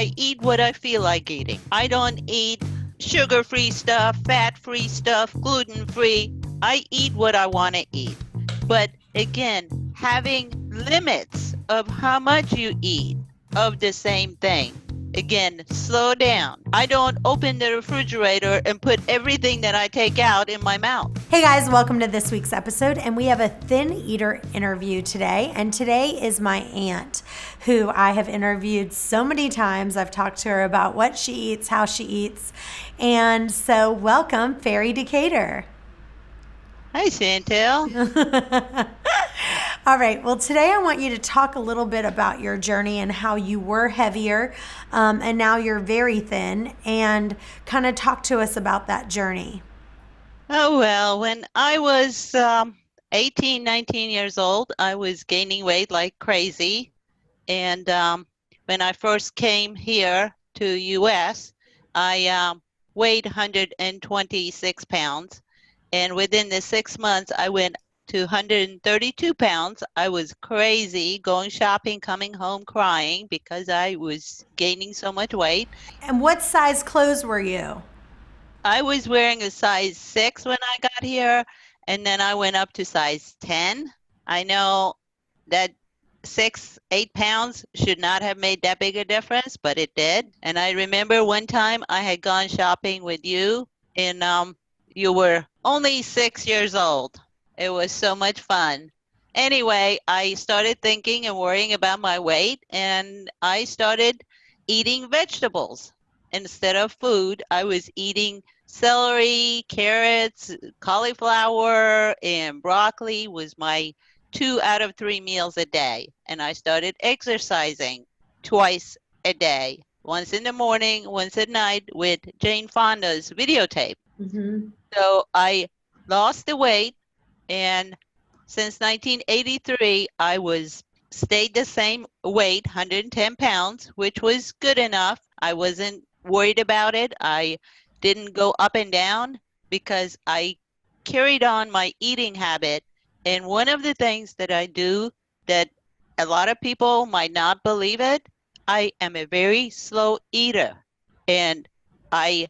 I eat what I feel like eating. I don't eat sugar-free stuff, fat-free stuff, gluten-free. I eat what I want to eat. But again, having limits of how much you eat of the same thing. Again, slow down. I don't open the refrigerator and put everything that I take out in my mouth. Hey guys, welcome to this week's episode. And we have a thin eater interview today. And today is my aunt, who I have interviewed so many times. I've talked to her about what she eats, how she eats. And so welcome, Ferri Decatur. Hi, Chantel. All right. Well, today I want you to talk a little bit about your journey and how you were heavier and now you're very thin, and kind of talk to us about that journey. Oh, well, when I was 18, 19 years old, I was gaining weight like crazy. And when I first came here to U.S., I weighed 126 pounds. And within the 6 months, I went to 132 pounds. I was crazy, going shopping, coming home crying because I was gaining so much weight. And what size clothes were you? I was wearing a size 6 when I got here, and then I went up to size 10. I know that 8 pounds should not have made that big a difference, but it did. And I remember one time I had gone shopping with you, and you were only 6 years old. It was so much fun. Anyway, I started thinking and worrying about my weight, and I started eating vegetables. Instead of food, I was eating celery, carrots, cauliflower, and broccoli was my 2 out of 3 meals a day. And I started exercising twice a day, once in the morning, once at night with Jane Fonda's videotape. Mm-hmm. So I lost the weight, and since 1983, I stayed the same weight, 110 pounds, which was good enough. I wasn't worried about it. I didn't go up and down because I carried on my eating habit. And one of the things that I do that a lot of people might not believe it, I am a very slow eater. And I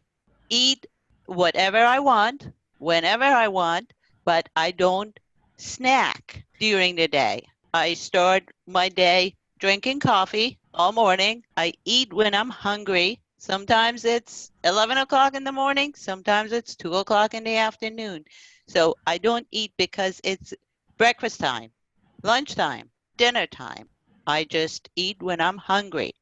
eat whatever I want, whenever I want, but I don't snack during the day. I start my day drinking coffee all morning. I eat when I'm hungry. Sometimes it's 11 o'clock in the morning. Sometimes it's 2 o'clock in the afternoon. So I don't eat because it's breakfast time, lunchtime, dinner time. I just eat when I'm hungry.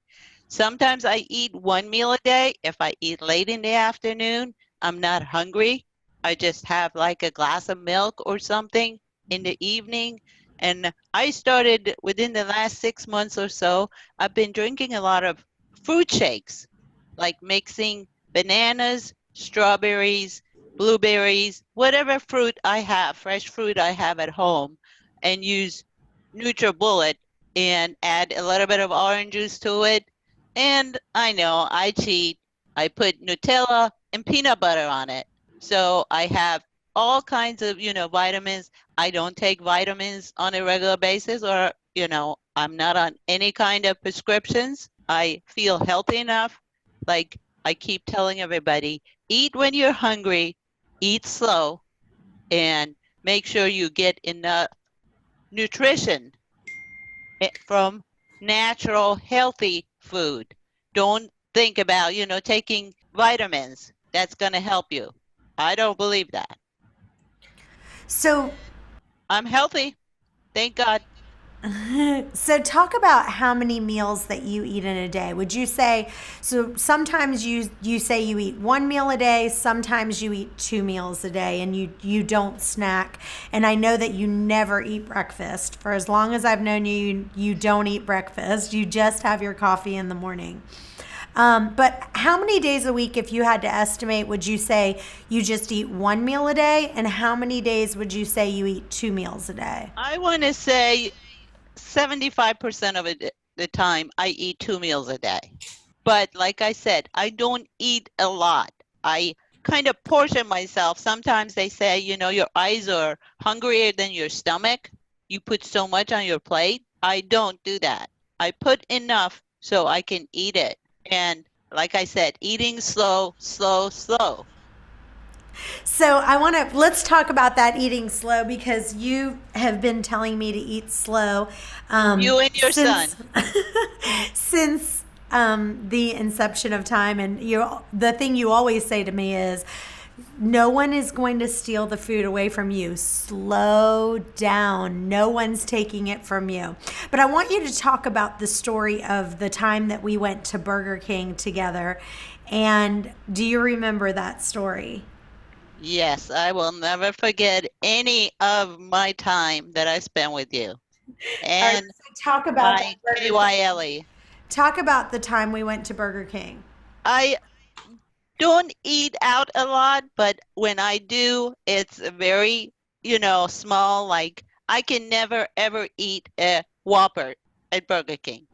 Sometimes I eat one meal a day. If I eat late in the afternoon, I'm not hungry. I just have like a glass of milk or something in the evening. And I started within the last 6 months or so, I've been drinking a lot of fruit shakes, like mixing bananas, strawberries, blueberries, whatever fruit I have, fresh fruit I have at home, and use NutriBullet and add a little bit of orange juice to it. And I know I cheat. I put Nutella and peanut butter on it. So I have all kinds of, vitamins. I don't take vitamins on a regular basis, or, I'm not on any kind of prescriptions. I feel healthy enough. Like I keep telling everybody, eat when you're hungry, eat slow, and make sure you get enough nutrition from natural, healthy food. Don't think about, taking vitamins. That's going to help you. I don't believe that. So, I'm healthy. Thank God. so talk about how many meals that you eat in a day. Would you say, so sometimes you say you eat one meal a day, sometimes you eat 2 meals a day, and you don't snack. And I know that you never eat breakfast. For as long as I've known you, you don't eat breakfast. You just have your coffee in the morning. But how many days a week, if you had to estimate, would you say you just eat 1 meal a day? And how many days would you say you eat 2 meals a day? I want to say 75% of the time I eat 2 meals a day. But like I said, I don't eat a lot. I kind of portion myself. Sometimes they say, your eyes are hungrier than your stomach. You put so much on your plate. I don't do that. I put enough so I can eat it. And like I said, eating slow, slow, slow. So let's talk about that eating slow because you have been telling me to eat slow You and your since son. since the inception of time. And the thing you always say to me is, no one is going to steal the food away from you. Slow down. No one's taking it from you. But I want you to talk about the story of the time that we went to Burger King together. And do you remember that story? Yes, I will never forget any of my time that I spent with you. All right, And so talk about that my Burger King. KYLE. Talk about the time we went to Burger King. I don't eat out a lot, but when I do, it's very, small. Like I can never ever eat a Whopper at Burger King.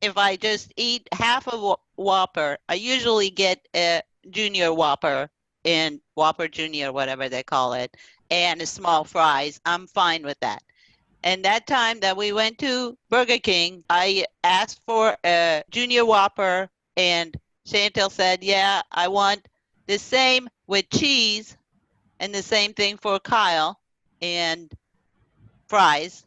If I just eat half a Whopper, I usually get a Junior Whopper and Whopper Junior, whatever they call it, and a small fries. I'm fine with that. And that time that we went to Burger King, I asked for a Junior Whopper, and Chantel said, "Yeah, I want the same with cheese, and the same thing for Kyle and fries."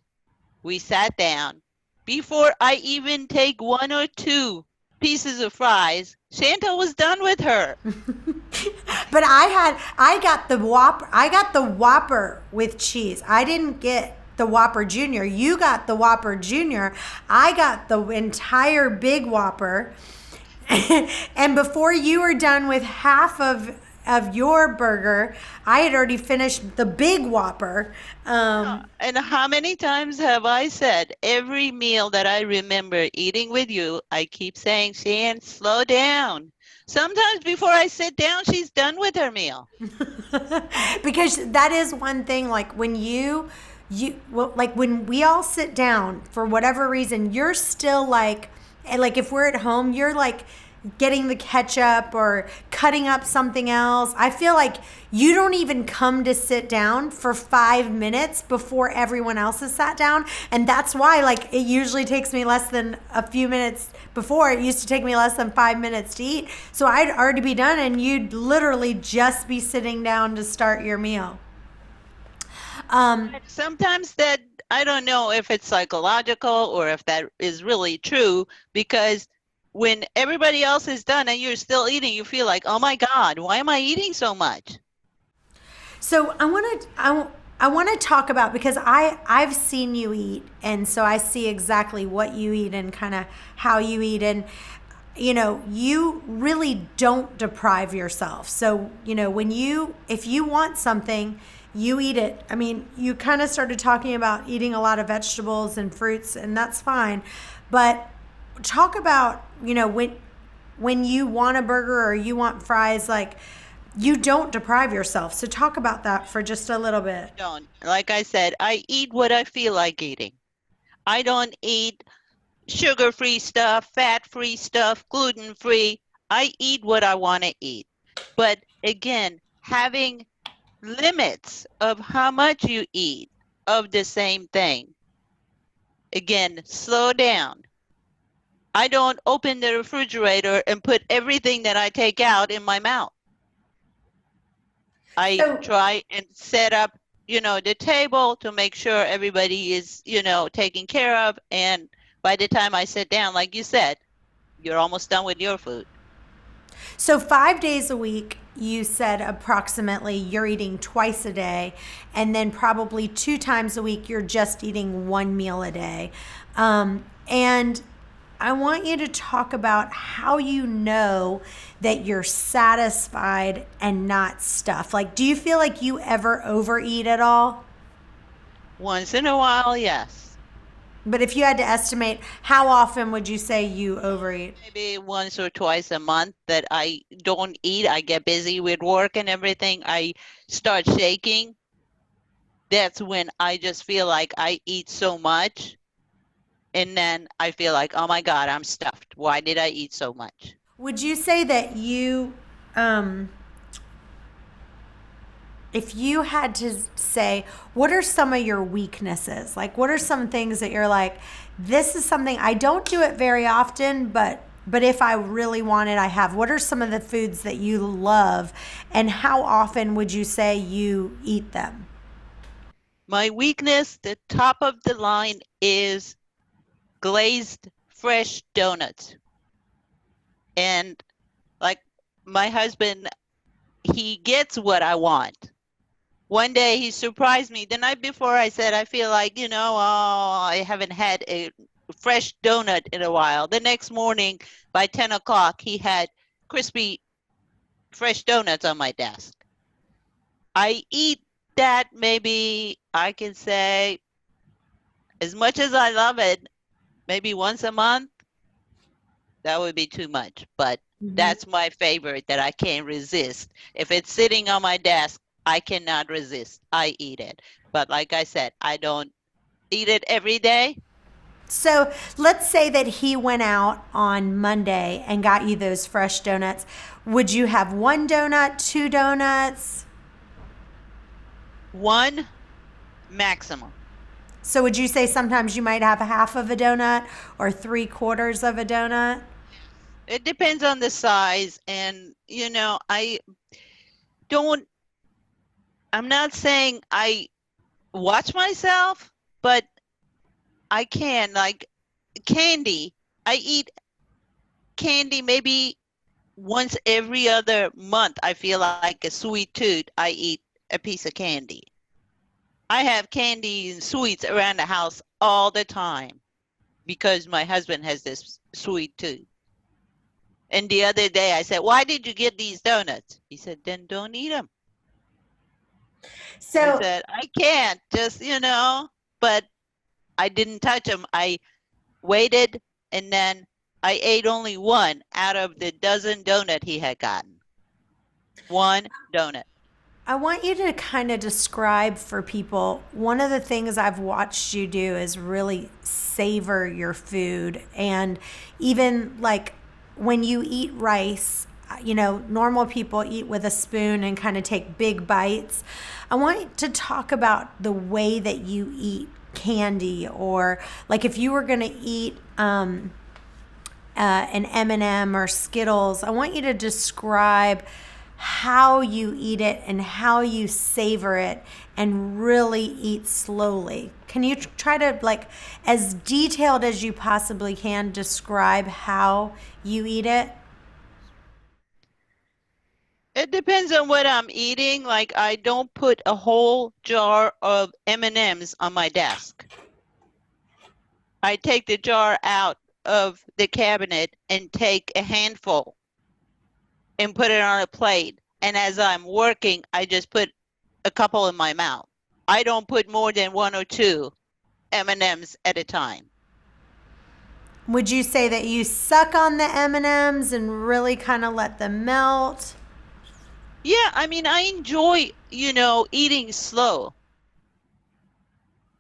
We sat down. Before I even take one or two pieces of fries, Chantel was done with her. But I got the Whopper with cheese. I didn't get the Whopper Junior. You got the Whopper Junior. I got the entire big Whopper. And before you were done with half of your burger, I had already finished the big Whopper. And how many times have I said every meal that I remember eating with you, I keep saying, "Shan, slow down." Sometimes before I sit down, she's done with her meal. Because that is one thing, like when well, like when we all sit down for whatever reason, you're still like, and like if we're at home, you're like getting the ketchup or cutting up something else. I feel like you don't even come to sit down for 5 minutes before everyone else has sat down. And that's why, like, it usually takes me less than a few minutes. Before, it used to take me less than 5 minutes to eat. So I'd already be done and you'd literally just be sitting down to start your meal. Sometimes that, I don't know if it's psychological or if that is really true, because when everybody else is done and you're still eating, you feel like, "Oh my God, why am I eating so much?" So I want to talk about, because I've seen you eat, and so I see exactly what you eat and kind of how you eat. And you really don't deprive yourself. So if you want something, you eat it. I mean, you kind of started talking about eating a lot of vegetables and fruits, and that's fine. But talk about, when you want a burger or you want fries, like, you don't deprive yourself. So talk about that for just a little bit. Don't. Like I said, I eat what I feel like eating. I don't eat sugar-free stuff, fat-free stuff, gluten-free. I eat what I want to eat. But again, having limits of how much you eat of the same thing. Again, slow down. I don't open the refrigerator and put everything that I take out in my mouth. I So try and set up, the table to make sure everybody is, taken care of. And by the time I sit down, like you said, you're almost done with your food. So 5 days a week, you said approximately you're eating twice a day, and then probably 2 times a week you're just eating one meal a day. And I want you to talk about how you know that you're satisfied and not stuffed. Like, do you feel like you ever overeat at all? Once in a while, yes. But if you had to estimate, how often would you say you overeat? Maybe once or twice a month that I don't eat. I get busy with work and everything. I start shaking. That's when I just feel like I eat so much. And then I feel like, "Oh my God, I'm stuffed. Why did I eat so much?" Would you say that um, if you had to say, what are some of your weaknesses? Like, what are some things that you're like, this is something I don't do it very often, but but if I really want it, I have. What are some of the foods that you love, and how often would you say you eat them? My weakness, the top of the line, is glazed fresh donuts. And like my husband, he gets what I want. One day he surprised me. The night before I said, I feel like, I haven't had a fresh donut in a while. The next morning by 10 o'clock, he had crispy fresh donuts on my desk. I eat that maybe I can say, as much as I love it, maybe once a month. That would be too much, but that's my favorite that I can't resist. If it's sitting on my desk, I cannot resist. I eat it. But like I said, I don't eat it every day. So let's say that he went out on Monday and got you those fresh donuts. Would you have one donut, two donuts? One maximum. So would you say sometimes you might have a half of a donut or three quarters of a donut? It depends on the size. And, don't, I'm not saying I watch myself, but I can. Like candy, I eat candy maybe once every other month. I feel like a sweet tooth. I eat a piece of candy. I have candy and sweets around the house all the time because my husband has this sweet tooth. And the other day I said, "Why did you get these donuts?" He said, "Then don't eat them." I So said, "I can't, just, but I didn't touch them. I waited, and then I ate only one out of the dozen donut he had gotten. One donut. I want you to kind of describe for people, one of the things I've watched you do is really savor your food. And even like when you eat rice, normal people eat with a spoon and kind of take big bites. I want to talk about the way that you eat candy, or like if you were going to eat an M&M or Skittles. I want you to describe how you eat it and how you savor it and really eat slowly. Can you try to, like, as detailed as you possibly can, describe how you eat it? It depends on what I'm eating. Like I don't put a whole jar of M&Ms on my desk. I take the jar out of the cabinet and take a handful and put it on a plate. And as I'm working, I just put a couple in my mouth. I don't put more than one or two M&Ms at a time. Would you say that you suck on the M&Ms and really kind of let them melt? Yeah, I mean, I enjoy, eating slow.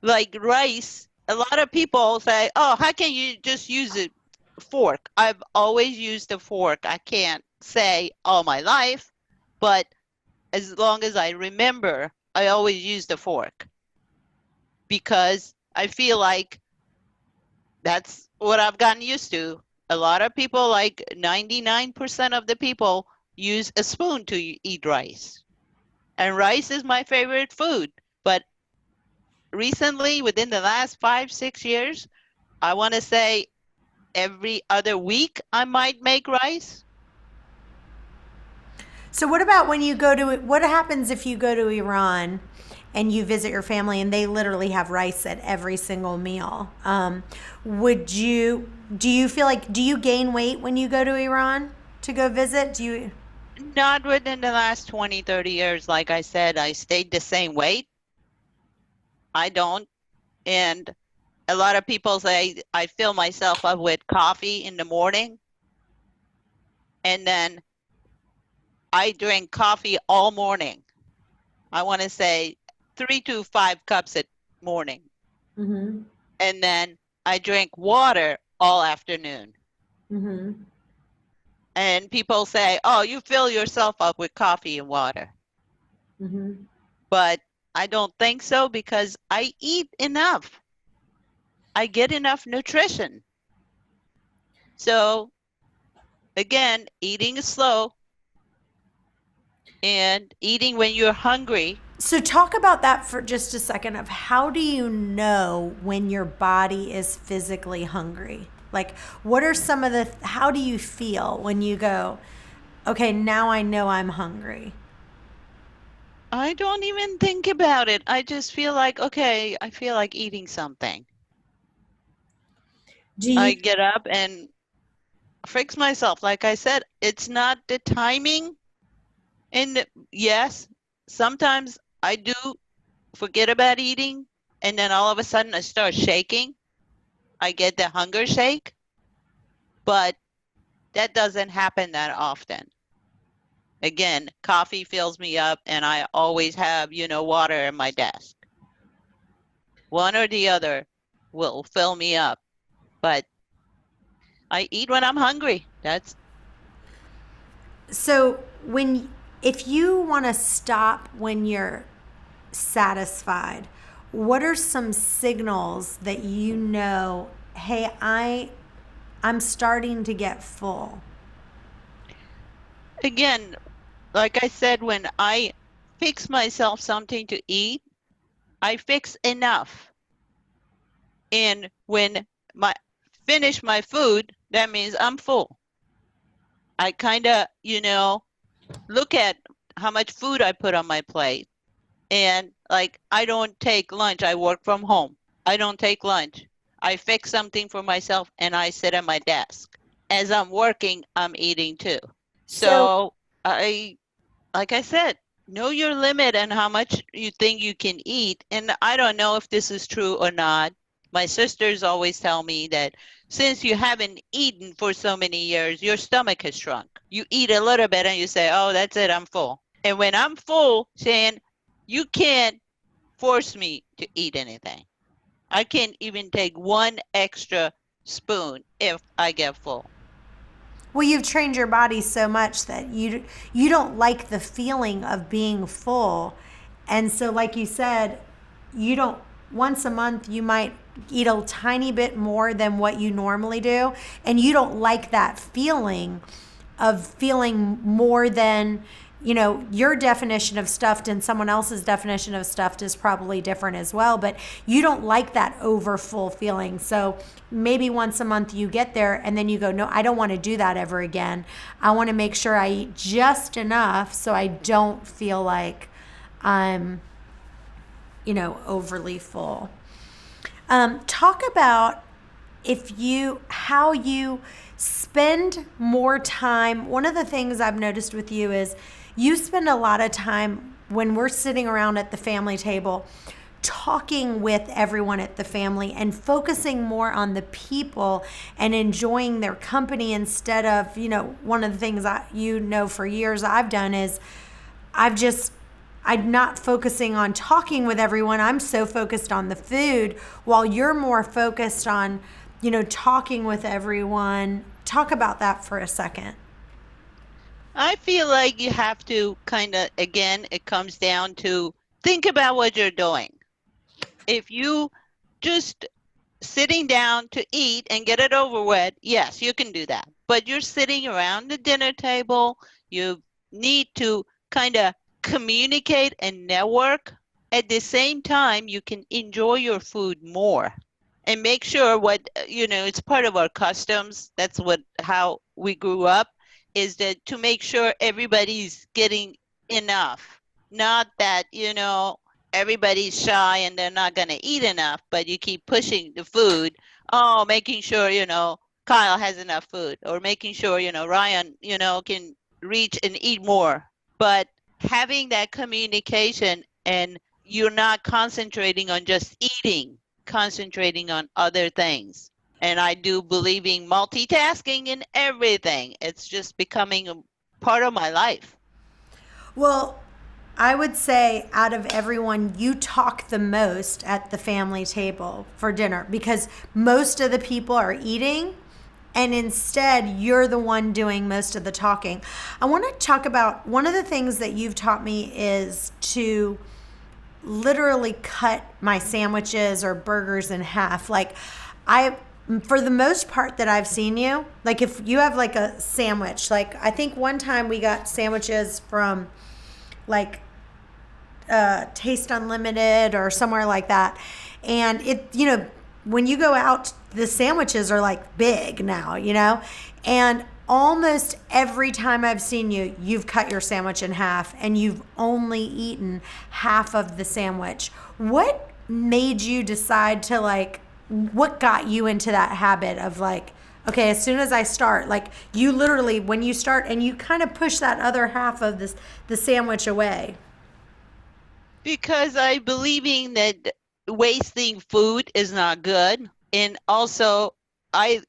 Like rice, a lot of people say, "Oh, how can you just use a fork?" I've always used a fork. I can't say all my life, but as long as I remember, I always used a fork because I feel like that's what I've gotten used to. A lot of people, like 99% of the people, use a spoon to eat rice. And rice is my favorite food. But recently, within the last 5, 6 years, I want to say every other week I might make rice. So what about when you go to, what happens if you go to Iran and you visit your family and they literally have rice at every single meal? Do you feel like, do you gain weight when you go to Iran to go visit? Do you? Not within the last 20, 30 years. Like I said, I stayed the same weight. I don't. And a lot of people say I fill myself up with coffee in the morning. And then I drink coffee all morning. I want to say 3 to 5 cups a morning. Mm-hmm. And then I drink water all afternoon. Mm-hmm. And people say, "Oh, you fill yourself up with coffee and water." Mm-hmm. But I don't think so because I eat enough. I get enough nutrition. So again, eating slow and eating when you're hungry. So talk about that for just a second of how do you know when your body is physically hungry? Like what are some of the how do you feel when you go, okay, now I know I'm hungry? I don't even think about it. I just feel like, okay, I feel like eating something. Do I you get up and fix myself. Like I said, it's not the timing. And yes, sometimes I do forget about eating, and then all of a sudden I start shaking. I get the hunger shake, but that doesn't happen that often. Again, coffee fills me up, and I always have, water in my desk. One or the other will fill me up, but I eat when I'm hungry. So when if you want to stop when you're satisfied, what are some signals that you know, hey, I'm starting to get full? Again, like I said, when I fix myself something to eat, I fix enough. And when my finish my food, that means I'm full. I kind of, look at how much food I put on my plate. And like, I don't take lunch. I work from home. I don't take lunch. I fix something for myself and I sit at my desk. As I'm working, I'm eating too. So So like I said, know your limit and how much you think you can eat. And I don't know if this is true or not. My sisters always tell me that since you haven't eaten for so many years, your stomach has shrunk. You eat a little bit and you say, oh, that's it, I'm full. And when I'm full, saying, you can't force me to eat anything. I can't even take one extra spoon if I get full. well, you've trained your body so much that you don't like the feeling of being full. And so like you said, you don't once a month you might eat a tiny bit more than what you normally do, and you don't like that feeling of feeling more than your definition of stuffed and someone else's definition of stuffed is probably different as well, but you don't like that over full feeling. So maybe once a month you get there and then you go, no, I don't want to do that ever again. I want to make sure I eat just enough so I don't feel like I'm overly full. Talk about how you spend more time. One of the things I've noticed with you is you spend a lot of time when we're sitting around at the family table talking with everyone at the family and focusing more on the people and enjoying their company instead of, one of the things for years I've done is I'm not focusing on talking with everyone. I'm so focused on the food while you're more focused on, talking with everyone. Talk about that for a second. I feel like you have to kind of, again, it comes down to think about what you're doing. If you just sitting down to eat and get it over with, yes, you can do that. But you're sitting around the dinner table, you need to kind of communicate and network. At the same time, you can enjoy your food more and make sure it's part of our customs. That's how we grew up, is that to make sure everybody's getting enough. Not that, everybody's shy and they're not going to eat enough, but you keep pushing the food. Oh, making sure, Kyle has enough food, or making sure, Ryan, can reach and eat more. But having that communication, and you're not concentrating on just eating, concentrating on other things. And I do believe in multitasking in everything. It's just becoming a part of my life. Well, I would say out of everyone, you talk the most at the family table for dinner because most of the people are eating and instead you're the one doing most of the talking. I want to talk about one of the things that you've taught me is to literally cut my sandwiches or burgers in half. Like for the most part that I've seen you, like if you have like a sandwich, like I think one time we got sandwiches from like Taste Unlimited or somewhere like that. And when you go out, the sandwiches are like big now, and almost every time I've seen you, you've cut your sandwich in half and you've only eaten half of the sandwich. What made you decide to what got you into that habit of okay, as soon as I start, you literally, when you start and you kind of push that other half of the sandwich away? Because I believing that wasting food is not good. And also I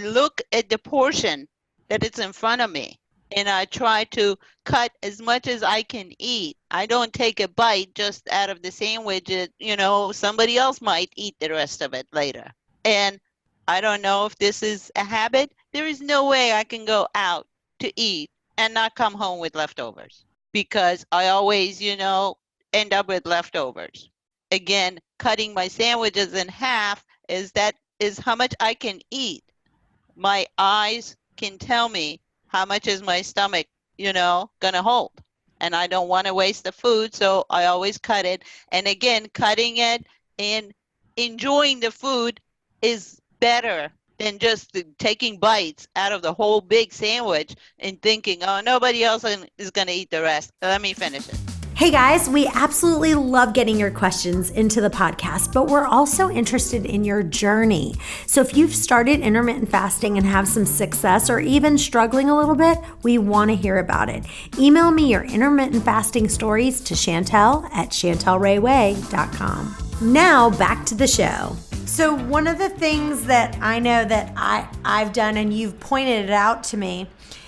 look at the portion that it's in front of me and I try to cut as much as I can eat. I don't take a bite just out of the sandwich that, somebody else might eat the rest of it later. And I don't know if this is a habit. There is no way I can go out to eat and not come home with leftovers because I always, end up with leftovers. Again, cutting my sandwiches in half is how much I can eat. My eyes can tell me how much is my stomach, gonna hold. And I don't want to waste the food, so I always cut it. And again, cutting it and enjoying the food is better than just taking bites out of the whole big sandwich and thinking, oh, nobody else is going to eat the rest. Let me finish it. Hey guys, we absolutely love getting your questions into the podcast, but we're also interested in your journey. So if you've started intermittent fasting and have some success or even struggling a little bit, we want to hear about it. Email me your intermittent fasting stories to chantel@chantelrayway.com. Now back to the show. So one of the things that I know that I've done, and you've pointed it out to me,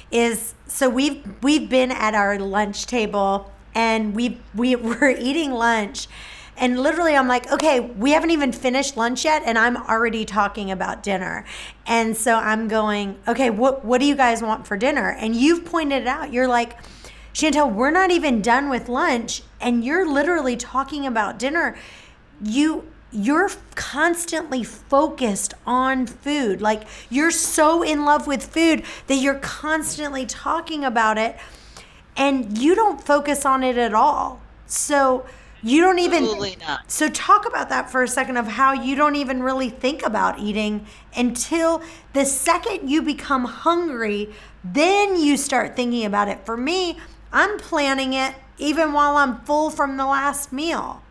is so we've been at our lunch table and we were eating lunch, and literally I'm like, okay, we haven't even finished lunch yet and I'm already talking about dinner. And so I'm going, okay, what do you guys want for dinner? And you've pointed it out. You're like, Chantel, we're not even done with lunch and you're literally talking about dinner. You're constantly focused on food. Like you're so in love with food that you're constantly talking about it and you don't focus on it at all. So you don't even. Absolutely not. So talk about that for a second of how you don't even really think about eating until the second you become hungry, then you start thinking about it. For me, I'm planning it even while I'm full from the last meal.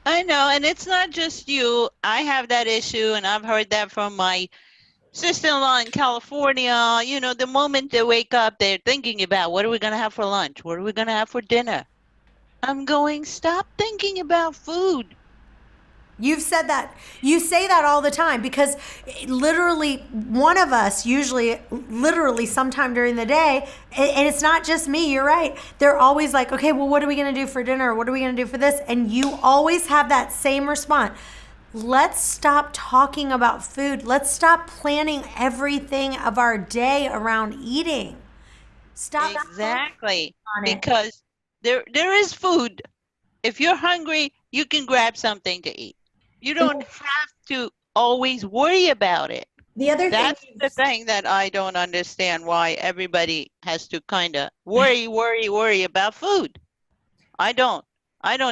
I know, and it's not just you. I have that issue, and I've heard that from my sister-in-law in California. The moment they wake up, they're thinking about what are we going to have for lunch? What are we going to have for dinner? I'm going, stop thinking about food. You've said that. You say that all the time because literally one of us usually literally sometime during the day, and it's not just me, you're right. They're always like, okay, well, what are we going to do for dinner? What are we going to do for this? And you always have that same response. Let's stop talking about food. Let's stop planning everything of our day around eating. Stop. Exactly. Because there is food. If you're hungry, you can grab something to eat. You don't have to always worry about it. That's the thing that I don't understand, why everybody has to kind of worry about food. I don't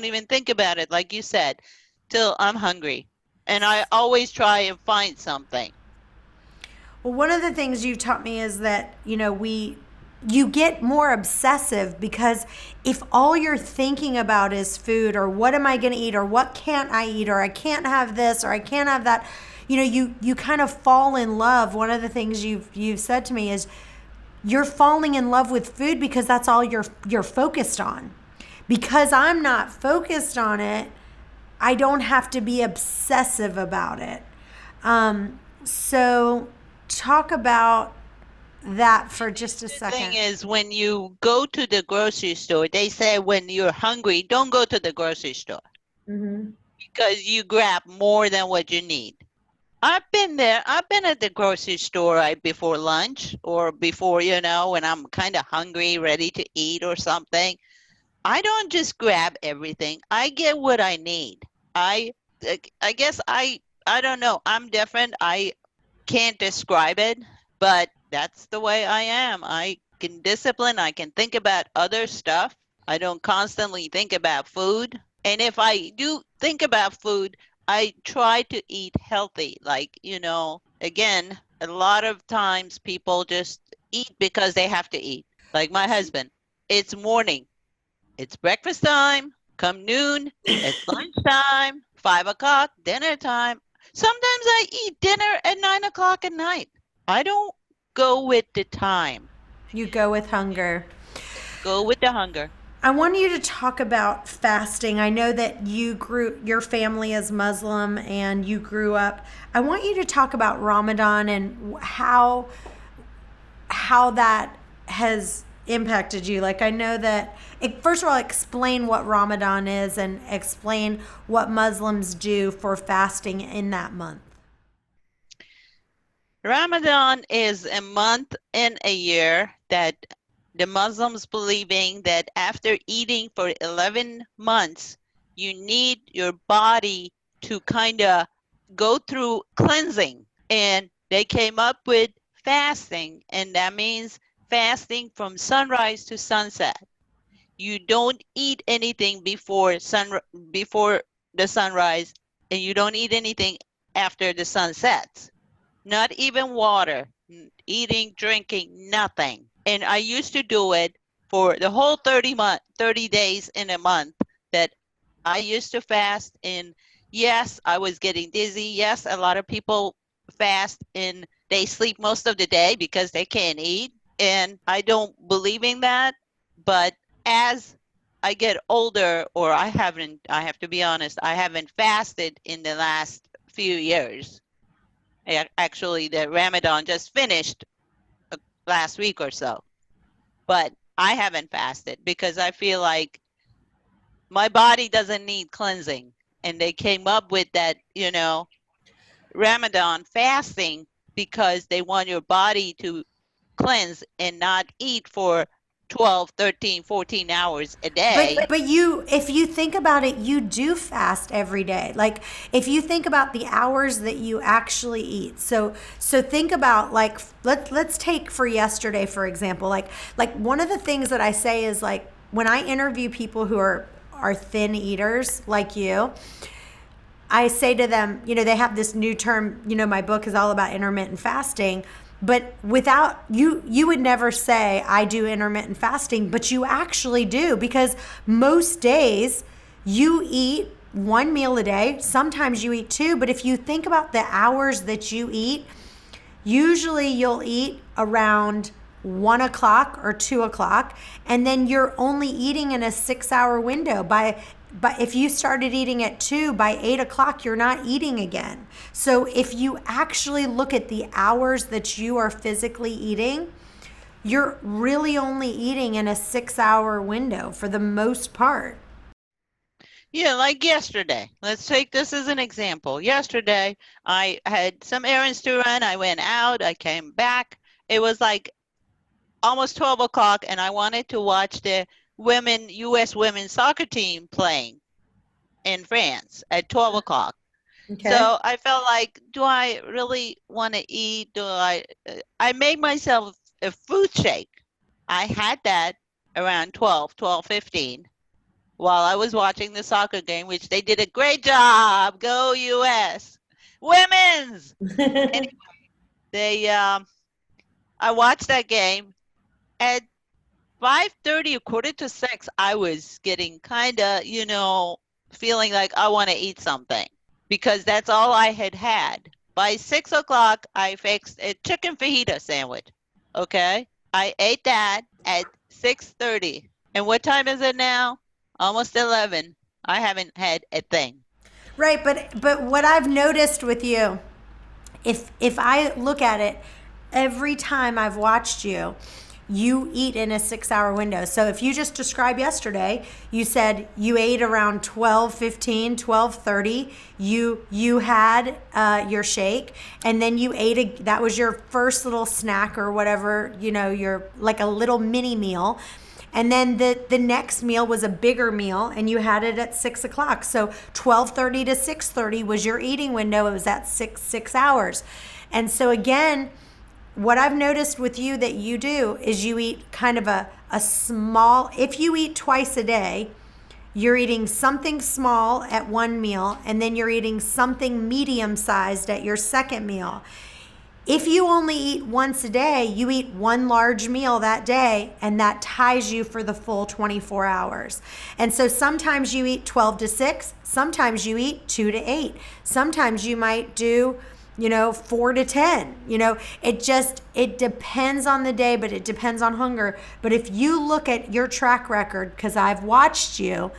even think about it, like you said, till I'm hungry. And I always try and find something. Well, one of the things you've taught me is that, you get more obsessive because if all you're thinking about is food or what am I going to eat or what can't I eat or I can't have this or I can't have that, you kind of fall in love. One of the things you've said to me is you're falling in love with food because that's all you're focused on. Because I'm not focused on it, I don't have to be obsessive about it. So talk about that for just a second. The thing is, when you go to the grocery store, they say when you're hungry, don't go to the grocery store. Mm-hmm. Because you grab more than what you need. I've been there. I've been at the grocery store right before lunch or before, when I'm kind of hungry, ready to eat or something. I don't just grab everything. I get what I need. I guess I I don't know. I'm different. I can't describe it, but that's the way I am. I can discipline. I can think about other stuff. I don't constantly think about food. And if I do think about food, I try to eat healthy. Like, again, a lot of times people just eat because they have to eat. Like my husband, it's morning, it's breakfast time, come noon, it's lunchtime, 5 o'clock, dinner time. Sometimes I eat dinner at 9 o'clock at night. I don't go with the time. You go with hunger. Go with the hunger. I want you to talk about fasting. I know that your family is Muslim and you grew up. I want you to talk about Ramadan and how that has impacted you. Like, I know that, first of all, explain what Ramadan is and explain what Muslims do for fasting in that month. Ramadan is a month in a year that the Muslims believing that after eating for 11 months, you need your body to kind of go through cleansing. And they came up with fasting, and that means fasting from sunrise to sunset. You don't eat anything before the sunrise, and you don't eat anything after the sun sets. Not even water, eating, drinking, nothing. And I used to do it for the whole 30 days in a month that I used to fast. And yes, I was getting dizzy. Yes, a lot of people fast and they sleep most of the day because they can't eat. And I don't believe in that. But as I get older, or I have to be honest, I haven't fasted in the last few years. Actually, the Ramadan just finished last week or so, but I haven't fasted because I feel like my body doesn't need cleansing. And they came up with that, Ramadan fasting because they want your body to cleanse and not eat for 12, 13, 14 hours a day. But if you think about it, you do fast every day. Like, if you think about the hours that you actually eat. So think about, like, let's take for yesterday, for example. Like one of the things that I say is, like, when I interview people who are thin eaters like you, I say to them, they have this new term, my book is all about intermittent fasting. But without you would never say I do intermittent fasting, but you actually do, because most days you eat one meal a day. Sometimes you eat two, but if you think about the hours that you eat, usually you'll eat around 1 o'clock or 2 o'clock, and then you're only eating in a 6-hour window. But if you started eating at 2, by 8 o'clock, you're not eating again. So if you actually look at the hours that you are physically eating, you're really only eating in a 6-hour window for the most part. Yeah, like yesterday. Let's take this as an example. Yesterday, I had some errands to run. I went out. I came back. It was like almost 12 o'clock, and I wanted to watch the U.S. women's soccer team playing in France at 12 o'clock. Okay. So I felt like, do I really want to eat? I made myself a fruit shake. I had that around 12:15 while I was watching the soccer game, which they did a great job. Go U.S. Women's! Anyway, I watched that game. At 5:30, a quarter to 6, I was getting kind of, feeling like I want to eat something because that's all I had. By 6 o'clock, I fixed a chicken fajita sandwich. Okay? I ate that at 6:30. And what time is it now? Almost 11. I haven't had a thing. Right, but what I've noticed with you, if I look at it, every time I've watched you, you eat in a 6-hour window. So if you just described yesterday, you said you ate around 12:15, 12:30. You had your shake, and then you ate that was your first little snack or whatever, your like a little mini meal. And then the next meal was a bigger meal, and you had it at 6 o'clock. So 12:30 to 6:30 was your eating window. It was at 6 hours. And so again, what I've noticed with you that you do is you eat kind of a small, if you eat twice a day, you're eating something small at one meal, and then you're eating something medium sized at your second meal. If you only eat once a day, you eat one large meal that day, and that ties you for the full 24 hours. And so sometimes you eat 12 to 6, sometimes you eat 2 to 8, sometimes you might do 4 to 10. It depends on the day, but it depends on hunger. But if you look at your track record, because I've watched you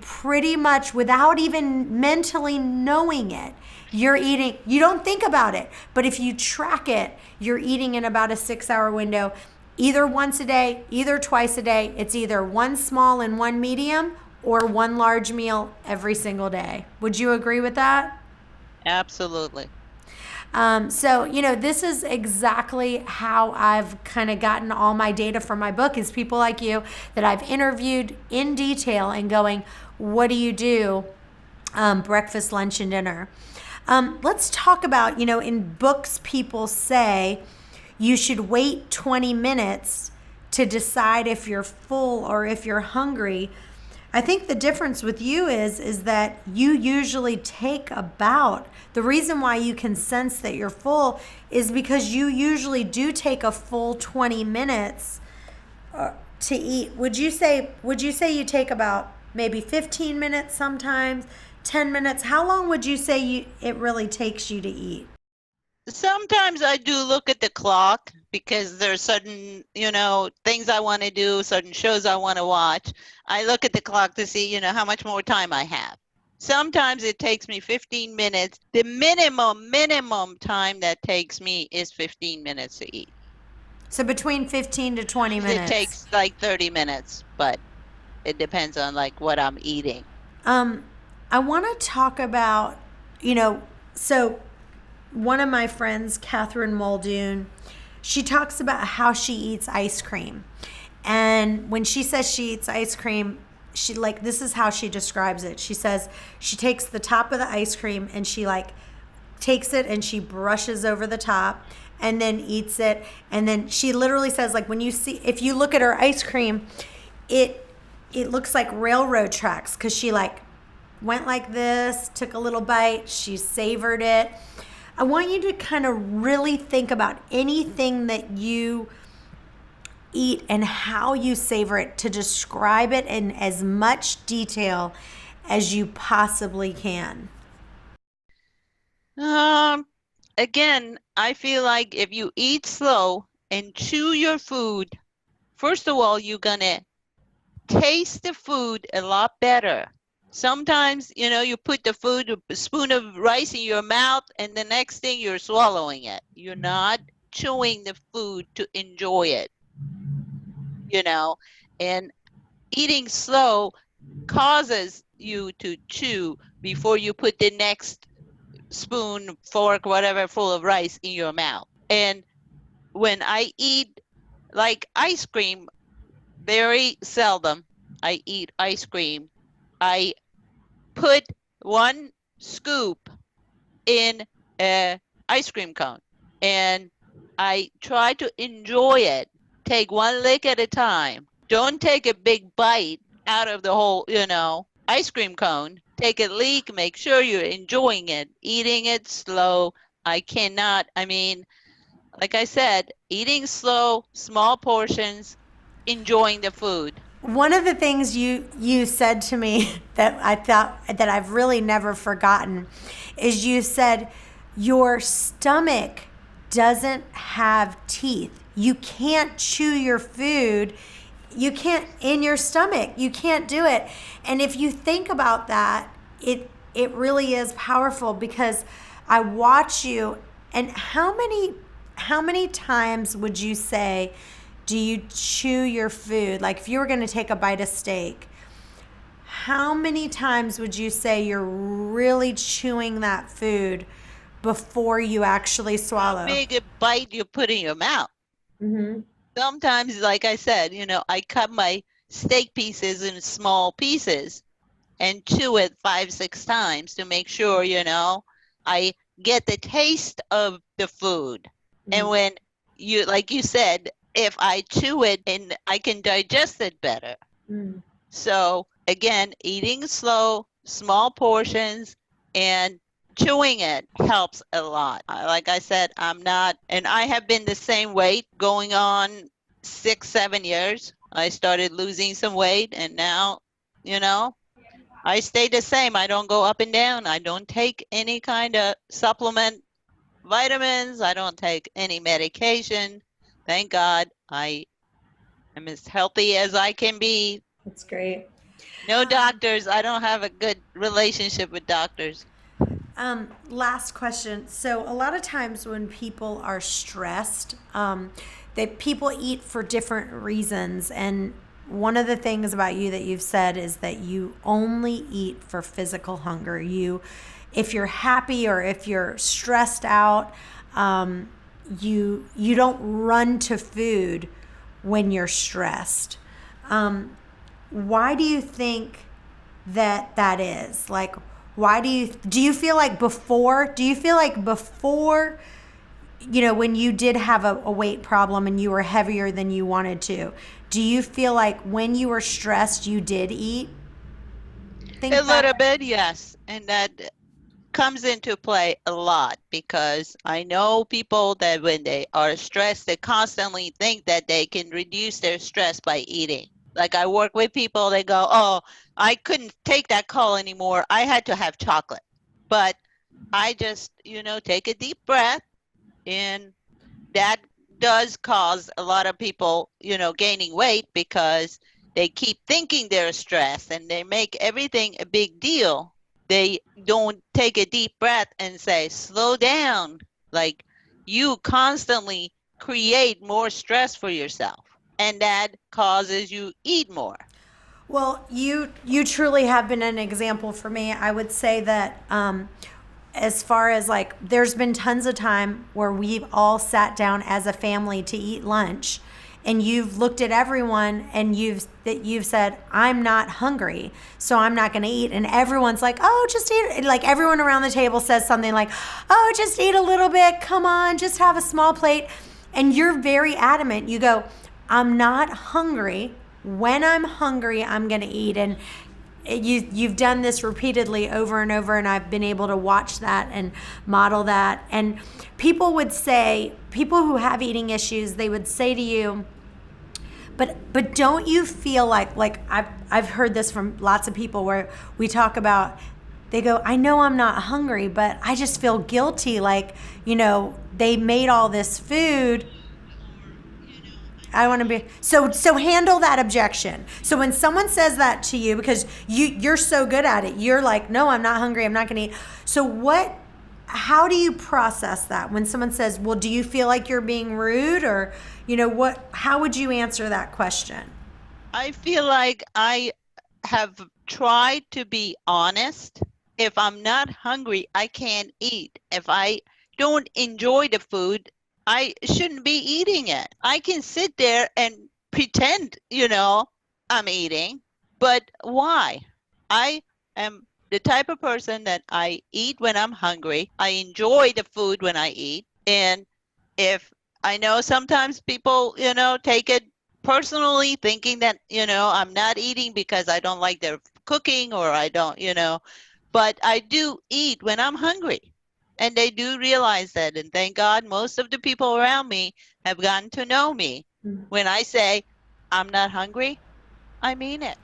pretty much, without even mentally knowing it, you're eating, you don't think about it, but if you track it, you're eating in about a 6-hour window, either once a day, either twice a day. It's either one small and one medium, or one large meal every single day. Would you agree with that? Absolutely. So, this is exactly how I've kind of gotten all my data from my book, is people like you that I've interviewed in detail and going, what do you do? Breakfast, lunch, and dinner. Let's talk about, in books, people say you should wait 20 minutes to decide if you're full or if you're hungry. I think the difference with you is that you usually take the reason why you can sense that you're full is because you usually do take a full 20 minutes to eat. Would you say you take about maybe 15 minutes sometimes, 10 minutes? How long would you say it really takes you to eat? Sometimes I do look at the clock because there's certain, things I want to do, certain shows I want to watch. I look at the clock to see, how much more time I have. Sometimes it takes me 15 minutes. The minimum time that takes me is 15 minutes to eat. So between 15 to 20 minutes. It takes like 30 minutes, but it depends on like what I'm eating. I want to talk about, so one of my friends, Catherine Muldoon, she talks about how she eats ice cream. And when she says she eats ice cream, this is how she describes it. She says she takes the top of the ice cream and she takes it and she brushes over the top and then eats it. And then she literally says, if you look at her ice cream, it looks like railroad tracks, because she went like this, took a little bite, she savored it. I want you to kind of really think about anything that you eat and how you savor it, to describe it in as much detail as you possibly can. Again, I feel like if you eat slow and chew your food, first of all, you're going to taste the food a lot better. Sometimes, you put a spoon of rice in your mouth, and the next thing you're swallowing it. You're not chewing the food to enjoy it, and eating slow causes you to chew before you put the next spoon, fork, whatever, full of rice in your mouth. And when I eat like ice cream, very seldom I eat ice cream. I put 1 scoop in an ice cream cone and I try to enjoy it. Take 1 lick at a time. Don't take a big bite out of the whole, ice cream cone. Take a lick, make sure you're enjoying it, eating it slow. Like I said, eating slow, small portions, enjoying the food. One of the things you said to me that I thought that I've really never forgotten is you said your stomach doesn't have teeth. You can't chew your food. You can't in your stomach. You can't do it. And if you think about that, it really is powerful, because I watch you. And how many times would you say do you chew your food? Like if you were going to take a bite of steak, how many times would you say you're really chewing that food before you actually swallow? How big a bite you put in your mouth. Mm-hmm. sometimes, like I said, I cut my steak pieces in small pieces and chew it 5, 6 times to make sure, I get the taste of the food. And when like you said, if I chew it and I can digest it better. Mm. So again, eating slow, small portions, and chewing it helps a lot. Like I said, I'm not, and I have been the same weight going on 6, 7 years. I started losing some weight, and now, I stay the same. I don't go up and down. I don't take any kind of supplement, vitamins. I don't take any medication. Thank God I am as healthy as I can be. That's great. No doctors. I don't have a good relationship with doctors. Last question. So a lot of times when people are stressed, that people eat for different reasons. And one of the things about you that you've said is that you only eat for physical hunger. If you're happy or if you're stressed out, you don't run to food when you're stressed. Why do you think that is? Like, why do you feel like before, when you did have a weight problem and you were heavier than you wanted to, do you feel like when you were stressed, you did eat? A little bit, yes. And that comes into play a lot because I know people that when they are stressed, they constantly think that they can reduce their stress by eating. Like I work with people, they go, oh, I couldn't take that call anymore. I had to have chocolate. But I just, take a deep breath, and that does cause a lot of people, gaining weight because they keep thinking they're stressed and they make everything a big deal. They don't take a deep breath and say, slow down. Like you constantly create more stress for yourself, and that causes you eat more. Well, you truly have been an example for me. I would say that as far as like, there's been tons of time where we've all sat down as a family to eat lunch, and you've looked at everyone and you've said, I'm not hungry, so I'm not going to eat. And everyone's like, oh, just eat. Like everyone around the table says something like, oh, just eat a little bit. Come on, just have a small plate. And you're very adamant. You go, I'm not hungry. When I'm hungry, I'm going to eat. And you've done this repeatedly over and over, and I've been able to watch that and model that. And people who have eating issues, they would say to you, but don't you feel like I've heard this from lots of people where we talk about, they go, I know I'm not hungry, but I just feel guilty. Like, they made all this food. I want to be so handle that objection. So when someone says that to you, because you're so good at it, you're like, no, I'm not hungry, I'm not going to eat. So how do you process that when someone says, well, do you feel like you're being rude, or how would you answer that question? I feel like I have tried to be honest. If I'm not hungry, I can't eat. If I don't enjoy the food, I shouldn't be eating it. I can sit there and pretend, I'm eating, but why? I am the type of person that I eat when I'm hungry. I enjoy the food when I eat. And if I know sometimes people, take it personally, thinking that, I'm not eating because I don't like their cooking, or I don't, but I do eat when I'm hungry. And they do realize that. And thank God most of the people around me have gotten to know me. When I say I'm not hungry, I mean it.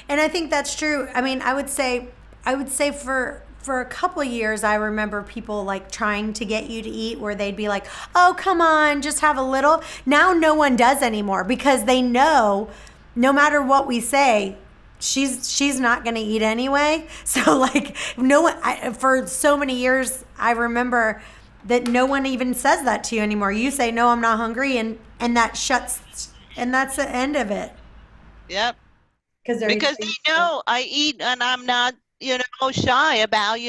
And I think that's true. I mean, I would say for a couple of years, I remember people like trying to get you to eat, where they'd be like, oh, come on, just have a little. Now no one does anymore, because they know no matter what we say, she's not going to eat anyway. So like for so many years, I remember that no one even says that to you anymore. You say, no, I'm not hungry. And that's the end of it. Yep. Because they know I eat, and I'm not, shy about,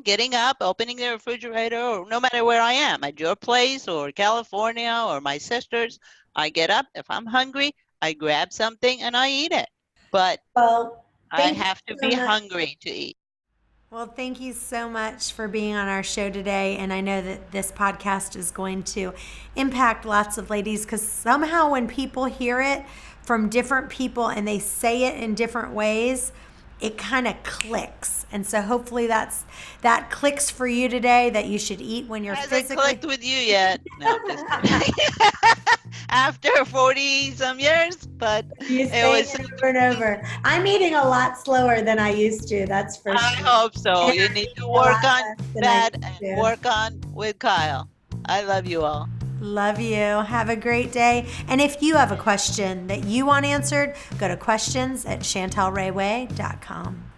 getting up, opening the refrigerator, or no matter where I am, at your place or California or my sister's, I get up. If I'm hungry, I grab something and I eat it. But Well, I thank you have to so be much. hungry to eat. Well, thank you so much for being on our show today. And I know that this podcast is going to impact lots of ladies because somehow when people hear it from different people and they say it in different ways, it kind of clicks. And so hopefully that clicks for you today, that you should eat when you're Hasn't physically. clicked with you yet. No, I'm just kidding. After 40 some years, but You're it saying was so it over and over. I'm eating a lot slower than I used to, that's for I sure. hope so. And You I'm need eating to a lot work on less than I that used and to. work on with Kyle. I love you all. Love you. Have a great day. And if you have a question that you want answered, go to questions@chantelrayway.com.